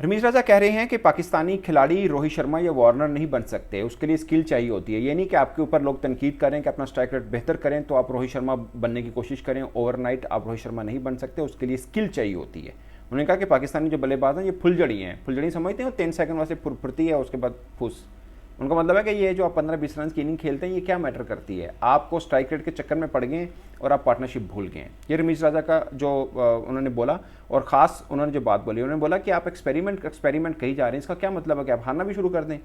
रमीज राजा कह रहे हैं कि पाकिस्तानी खिलाड़ी रोहित शर्मा या वार्नर नहीं बन सकते, उसके लिए स्किल चाहिए होती है। ये नहीं कि आपके ऊपर लोग तनकीद करें कि अपना स्ट्राइक रेट बेहतर करें तो आप रोहित शर्मा बनने की कोशिश करें। ओवरनाइट आप रोहित शर्मा नहीं बन सकते, उसके लिए स्किल चाहिए होती है। उन्होंने कहा कि पाकिस्तानी जो बल्लेबाज हैं ये फुलझड़ी हैं। फुलझड़ी समझते हैं, 3 सेकंड वास्ते फुरती है, उसके बाद फूस। उनका मतलब है कि ये जो आप 15-20 रन की इनिंग खेलते हैं ये क्या मैटर करती है, आपको स्ट्राइक रेट के चक्कर में पड़ गए और आप पार्टनरशिप भूल गए। ये रमीज राजा का जो उन्होंने बोला, और ख़ास उन्होंने जो बात बोली, उन्होंने बोला कि आप एक्सपेरिमेंट कही जा रहे हैं, इसका क्या मतलब है कि आप हारना भी शुरू कर दें।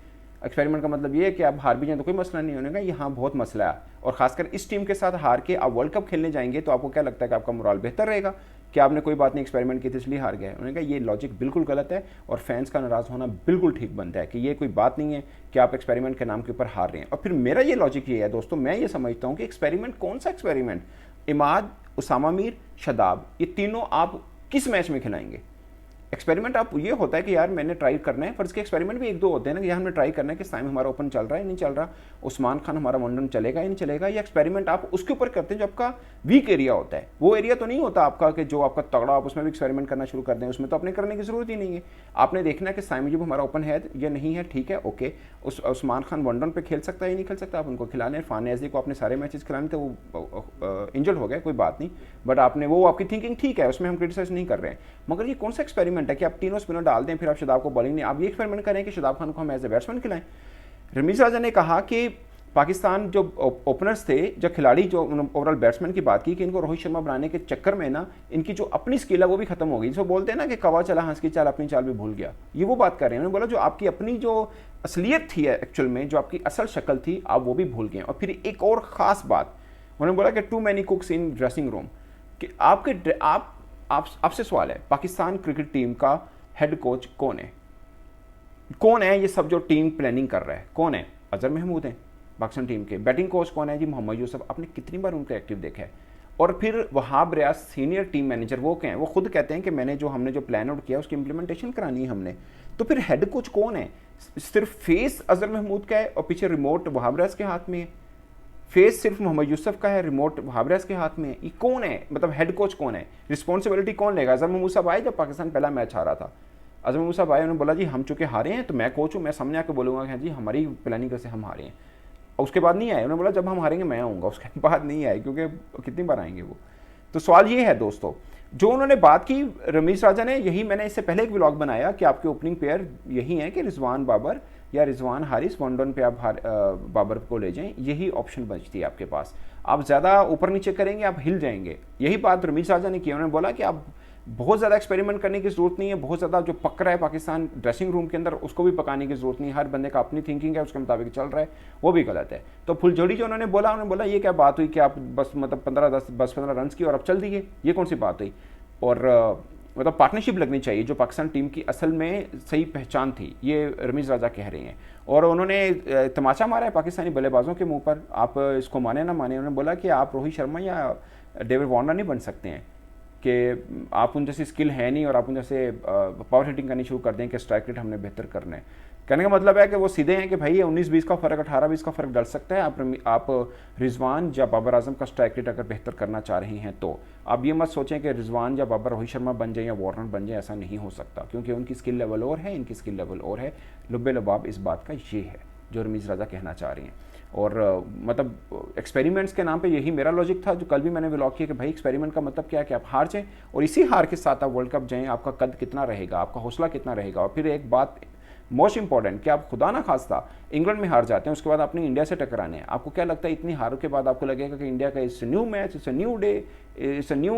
एक्सपेरिमेंट का मतलब ये है कि आप हार भी जाएं तो कोई मसला नहीं होने का, यहाँ बहुत मसला है। और खासकर इस टीम के साथ हार के आप वर्ल्ड कप खेलने जाएंगे तो आपको क्या लगता है कि आपका मोराल बेहतर रहेगा कि आपने कोई बात नहीं एक्सपेरिमेंट की थी इसलिए हार गया है। उन्होंने कहा ये लॉजिक बिल्कुल गलत है और फैंस का नाराज़ होना बिल्कुल ठीक बनता है कि ये कोई बात नहीं है कि आप एक्सपेरिमेंट के नाम के ऊपर हार रहे हैं। और फिर मेरा ये लॉजिक ये है दोस्तों, मैं ये समझता हूँ कि एक्सपेरिमेंट कौन सा एक्सपेरिमेंट, इमाद, उसामा मीर, शदाब, ये तीनों आप किस मैच में खिलाएंगे। एक्सपेरिमेंट आप ये होता है कि यार मैंने ट्राई करना है, पर इसके एक्सपेरिमेंट भी 1-2 होते हैं ना कि यार हमने ट्राई करना है कि साइम हमारा ओपन चल रहा है नहीं चल रहा, उस्मान खान हमारा वनडन चलेगा या नहीं चलेगा। ये एक्सपेरिमेंट आप उसके ऊपर करते हैं जो आपका वीक एरिया होता है। वो एरिया तो नहीं होता आपका कि जो आपका तगड़ा, आप उसमें भी एक्सपेरिमेंट करना शुरू कर दें, उसमें तो अपने करने की जरूरत ही नहीं है। आपने देखना है कि साइम जब हमारा ओपन है या नहीं है, ठीक है ओके, उस्मान खान वनडन पे खेल सकता है या नहीं खेल सकता, आप उनको खिला लें। फान एजली को आपने सारे मैचेस खिलाने थे, वो इंजर्ड हो गया, कोई बात नहीं, बट आपने वो आपकी थिंकिंग ठीक है, उसमें हम क्रिटिसाइज नहीं कर रहे हैं। मगर ये कौन सा एक्सपेरिमेंट है कि आप तीनों स्पिनर डाल दें फिर आप शदाब को बॉलिंग नहीं, आप ये एक्सपेरिमेंट करें कि शदाब खान को हम एज ए बैट्समैन खिलाएं। रमीज राजा ने कहा कि पाकिस्तान जो ओपनर्स थे, जो खिलाड़ी, जो ओवरऑल बैट्समैन की बात की कि इनको रोहित शर्मा बनाने के चक्कर में ना इनकी जो अपनी स्किल है वो भी खत्म हो गई। जिसको बोलते हैं ना कि कवा चला हंस की चाल, अपनी चाल भी भूल गया, ये वो बात कर रहे हैं। उन्होंने बोला जो आपकी अपनी जो असलियत थी एक्चुअल में, जो आपकी असल शक्ल थी, आप वो भी भूल गए। और फिर एक और ख़ास बात उन्होंने बोला कि too many cooks in dressing room, कि आपसे सवाल है, पाकिस्तान क्रिकेट टीम का हेड कोच कौन है? कौन है ये सब जो टीम प्लानिंग कर रहा है, कौन है? अजहर महमूद हैं पाकिस्तान टीम के। बैटिंग कोच कौन है जी? मोहम्मद यूसुफ। आपने कितनी बार उनका एक्टिव देखा है? और फिर Wahab Riaz senior team manager, वो क्या है? वो खुद कहते हैं कि हमने जो प्लान आउट किया उसकी इंप्लीमेंटेशन करानी है हमने। तो फिर हेड कोच कौन है? सिर्फ फेस अजहर महमूद का है और पीछे रिमोट वहाब रियाज के हाथ में है। फेस सिर्फ मोहम्मद यूसुफ का है, रिमोट वहाब रियाज के हाथ में है। ये कौन है? मतलब हेड कोच कौन है? रिस्पॉन्सिबिलिटी कौन लेगा? अजहर महमूद साहब आए जब पाकिस्तान पहला मैच हारा था, अजहर महमूद साहब आए, उन्होंने बोला जी हम चूंकि हारे हैं तो मैं कोच हूँ, मैं सामने आकर बोलूँगा कि हाँ जी हमारी प्लानिंग से हम हारे हैं। और उसके बाद नहीं आए, उन्होंने बोला जब हम हारेंगे मैं आऊँगा, उसके बाद नहीं आए, क्योंकि कितनी बार आएंगे वो। तो सवाल ये है दोस्तों, जो उन्होंने बात की रमीज राजा ने, यही मैंने इससे पहले एक व्लॉग बनाया कि आपके ओपनिंग पेयर यही है कि रिजवान बाबर या रिजवान हारिस, वनडन पे आप बाबर को ले जाएं, यही ऑप्शन बचती है आपके पास। आप ज़्यादा ऊपर नीचे करेंगे आप हिल जाएंगे। यही बात रमीज राजा ने की। उन्होंने बोला कि आप बहुत ज़्यादा एक्सपेरिमेंट करने की ज़रूरत नहीं है, बहुत ज़्यादा जो पक रहा है पाकिस्तान ड्रेसिंग रूम के अंदर उसको भी पकाने की ज़रूरत नहीं है। हर बंदे का अपनी थिंकिंग है, उसके मुताबिक चल रहा है, वो भी गलत है। तो फुलझड़ी जो उन्होंने बोला ये क्या बात हुई कि आप बस मतलब 15 रन की और अब चल दिए, ये कौन सी बात हुई? और मतलब पार्टनरशिप लगनी चाहिए, जो पाकिस्तान टीम की असल में सही पहचान थी, ये रमीज राजा कह रहे हैं। और उन्होंने तमाचा मारा है पाकिस्तानी बल्लेबाजों के मुंह पर, आप इसको माने ना माने। उन्होंने बोला कि आप रोहित शर्मा या डेविड वार्नर नहीं बन सकते हैं, कि आप उन जैसी स्किल है नहीं और आप उन जैसे पावर हिटिंग करनी शुरू कर दें कि स्ट्राइक रेट हमने बेहतर करना है। कहने का मतलब है कि वो सीधे हैं कि भाई ये 19-20 का फ़र्क, 18-20 का फ़र्क डल सकता है। आप रिजवान या बाबर आजम का स्ट्राइक रेट अगर बेहतर करना चाह रहे हैं तो आप ये मत सोचें कि रिजवान या बाबर रोहित शर्मा बन जाए या वार्नर बन जाए, ऐसा नहीं हो सकता, क्योंकि उनकी स्किल लेवल और है, इनकी स्किल लेवल और है। लुब्बे लबाब इस बात का ये है जो रमीज राजा कहना चाह रही हैं। और मतलब एक्सपेरिमेंट्स के नाम पे यही मेरा लॉजिक था, जो कल भी मैंने व्लॉग किया कि भाई एक्सपेरिमेंट का मतलब क्या है कि आप हार जाएं और इसी हार के साथ आप वर्ल्ड कप जाएं, आपका कद कितना रहेगा, आपका हौसला कितना रहेगा। और फिर एक बात मोस्ट इंपॉर्टेंट कि आप खुदा ना खास्ता इंग्लैंड में हार जाते हैं, उसके बाद आपने इंडिया से टकराने हैं। आपको क्या लगता है इतनी हारों के बाद आपको लगेगा कि इंडिया का it's new match, it's a new day, it's a new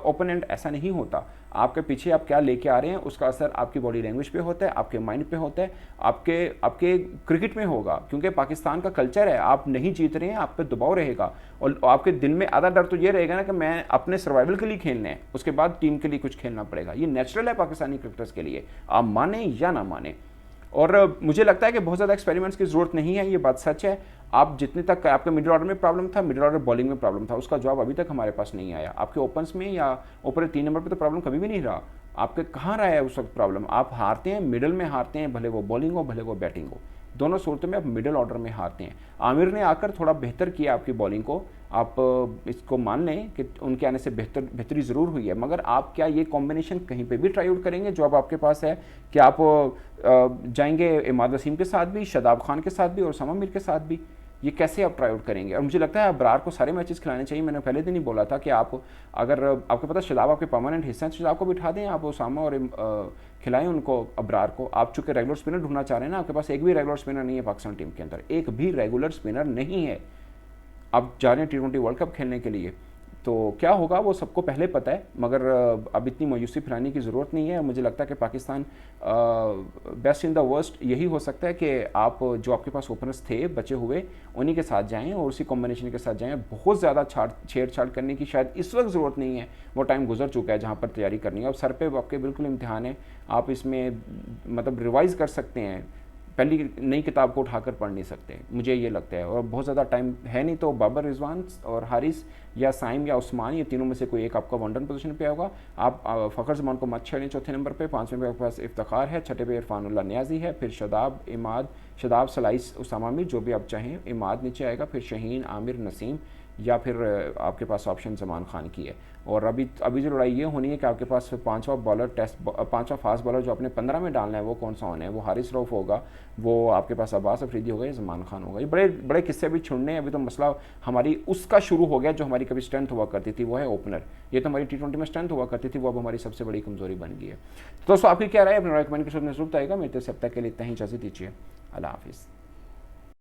opponent? ऐसा नहीं होता। आपके पीछे आप क्या लेके आ रहे हैं उसका असर आपकी बॉडी लैंग्वेज पे होता है, आपके माइंड पे होता है, आपके क्रिकेट में होगा। क्योंकि पाकिस्तान का कल्चर है, आप नहीं जीत रहे हैं आप पे दबाव रहेगा और आपके दिल में आधा डर तो ये रहेगा ना कि मैं अपने सर्वाइवल के लिए खेलना है, उसके बाद टीम के लिए कुछ खेलना पड़ेगा। ये नेचुरल है पाकिस्तानी क्रिकेटर्स के लिए, आप माने या ना माने। और मुझे लगता है कि बहुत ज़्यादा एक्सपेरिमेंट्स की ज़रूरत नहीं है, ये बात सच है। आप जितने तक आपके मिडिल ऑर्डर में प्रॉब्लम था, मिडिल ऑर्डर बॉलिंग में प्रॉब्लम था, उसका जवाब अभी तक हमारे पास नहीं आया। आपके ओपन्स में या ऊपर 3 नंबर पे तो प्रॉब्लम कभी भी नहीं रहा। आपके कहाँ रहा है उस वक्त प्रॉब्लम? आप हारते हैं मिडिल में, हारते हैं भले वो बॉलिंग हो भले वो बैटिंग हो, दोनों सूरतों में आप मिडिल ऑर्डर में हारते हैं। आमिर ने आकर थोड़ा बेहतर किया आपकी बॉलिंग को, आप इसको मान लें कि उनके आने से बेहतरी ज़रूर हुई है, मगर आप क्या ये कॉम्बिनेशन कहीं पे भी ट्राई आउट करेंगे जो अब आपके पास है कि आप जाएंगे इमाद वसीम के साथ भी, शादाब खान के साथ भी और उसामा मीर के साथ भी? ये कैसे आप ट्राई आउट करेंगे? और मुझे लगता है अबरार को सारे मैचेस खिलाने चाहिए। मैंने पहले दिन ही बोला था कि आप, अगर आपको पता शादाब आपके परमानेंट हिस्सा हैं तो शादाब को बिठा दें, आप उसामा और खिलाएं उनको अबरार को। आप चूंकि रेगुलर स्पिनर ढूंढना चाह रहे हैं ना, आपके पास एक भी रेगुलर स्पिनर नहीं है पाकिस्तान टीम के अंदर, एक भी रेगुलर स्पिनर नहीं है। आप जा रहे हैं T20 वर्ल्ड कप खेलने के लिए, तो क्या होगा वो सबको पहले पता है, मगर अब इतनी मायूसी फैलाने की ज़रूरत नहीं है। मुझे लगता है कि Pakistan best in the worst यही हो सकता है कि आप जो आपके पास ओपनर्स थे बचे हुए उन्हीं के साथ जाएं और उसी कॉम्बिनेशन के साथ जाएं। बहुत ज़्यादा छेड़छाड़ करने की शायद इस वक्त ज़रूरत नहीं है, वो टाइम गुजर चुका है जहाँ पर तैयारी करनी है। अब सर पे आपके बिल्कुल इम्तिहान है, आप इसमें मतलब रिवाइज़ कर सकते हैं, पहली नई किताब को उठाकर पढ़ नहीं सकते, मुझे ये लगता है। और बहुत ज़्यादा टाइम है नहीं, तो बाबर रिजवान और हारिस या साइम या उस्मान, ये तीनों में से कोई एक आपका वनडन पोजीशन पे होगा। आप फ़खर जमान को मत छेड़ें चौथे नंबर पे। पाँचवें पे आपके पास इफ्तिखार है, छठे पे इरफानुल्लाह नियाजी है, फिर शादाब सलाइस उसामा मीर जो भी आप चाहें, इमाद नीचे आएगा, फिर शहीन आमिर नसीम, या फिर आपके पास ऑप्शन जमान खान की है। और अभी जो लड़ाई ये होनी है कि आपके पास पांचवा फास्ट बॉलर जो आपने 15 में डालना है वो कौन सा होना है। वो हारिस रऊफ होगा, वो आपके पास अब्बास अफरीदी होगा या जमान खान होगा। ये बड़े बड़े किस्से भी छुड़ने हैं। अभी तो मसला हमारी उसका शुरू हो गया जो हमारी कभी स्ट्रेंथ हुआ करती थी, वो है ओपनर। ये तो हमारी T20 में स्ट्रेंथ हुआ करती थी, वो अब हमारी सबसे बड़ी कमजोरी बन गई है। तो दोस्तों आपकी क्या राय, अपने राय कमेंट के साथ में जरूर आएगा। मेरे से अब तक के लिए इतना ही, इजाज़त दीजिए, अल्लाह हाफिज़।